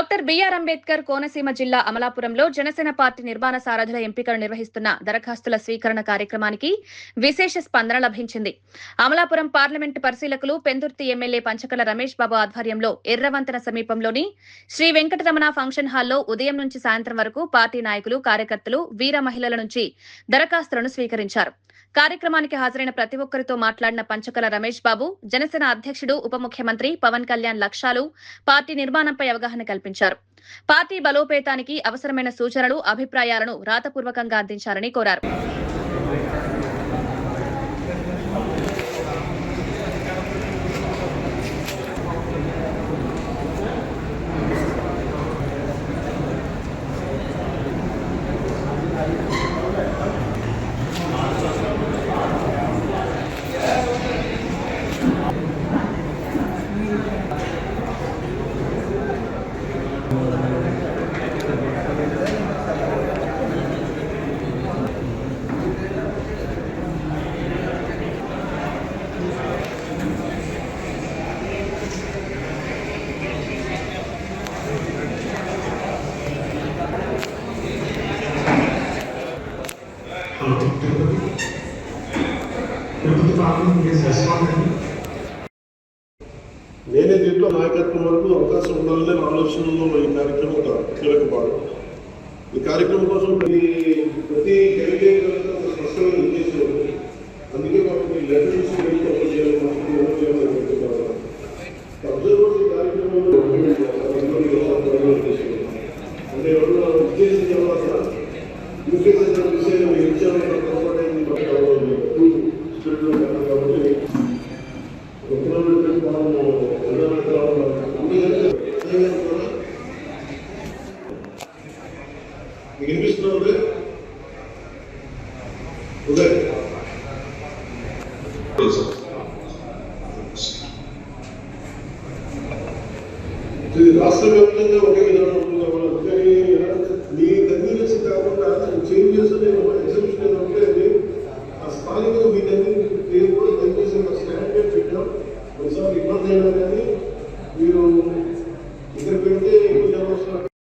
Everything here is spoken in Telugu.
డాక్టర్ బిఆర్ అంబేద్కర్ కోనసీమ జిల్లా అమలాపురంలో జనసేన పార్టీ నిర్మాణ సారథుల ఎంపికను నిర్వహిస్తున్న దరఖాస్తుల స్వీకరణ కార్యక్రమానికి విశేష స్పందన లభించింది. అమలాపురం పార్లమెంటు పరిశీలకులు పెందుర్తి ఎమ్మెల్యే పంచకల రమేష్ బాబు ఆధ్వర్యంలో ఎర్రవంతెన సమీపంలోని శ్రీ వెంకటరమణ ఫంక్షన్ హాల్లో ఉదయం నుంచి సాయంత్రం వరకు పార్టీ నాయకులు, కార్యకర్తలు, వీర మహిళల నుంచి దరఖాస్తులను స్వీకరించారు. కార్యక్రమానికి హాజరైన ప్రతి ఒక్కరితో మాట్లాడిన పంచకల రమేష్ బాబు జనసేన అధ్యక్షుడు, ఉప ముఖ్యమంత్రి పవన్ కళ్యాణ్ లక్ష్యాలు, పార్టీ నిర్మాణంపై అవగాహన కల్పించారు. పార్టీ బలోపేతానికి అవసరమైన సూచనలు, అభిప్రాయాలను రాతపూర్వకంగా అందించాలని కోరారు. నేనే దీంట్లో నాయకత్వం వరకు అవకాశం ఉండాలనే ఆలోచనలో ఈ కార్యక్రమం ఒక కీలక భాగం. ఈ కార్యక్రమం కోసం ప్రతి స్పష్టమైన ఉద్దేశం ఉంది. అందుకే మాకు ఈ లెటర్ అబ్జర్వర్ ఈ కార్యక్రమంలో అంటే ఎవరు ఉద్దేశం తర్వాత విషయం ఇచ్చామని వినిపిస్తున్నది ఉదయ్ ఇది రాష్ట్ర వ్యాప్తంగా ఒకే విధానం ఉంటుంది. మీ కన్వీనియన్స్ కాకుండా చేంజ్ చేస్తే నేను ఎగ్జిబిషన్ ఏదంటే అది ఆ స్థానికంగా మీ కన్వీనియన్స్ కూడా దయచేసి స్టాండర్డ్ పెట్టాం. ఒకసారి ఇబ్బంది అయినా కానీ మీరు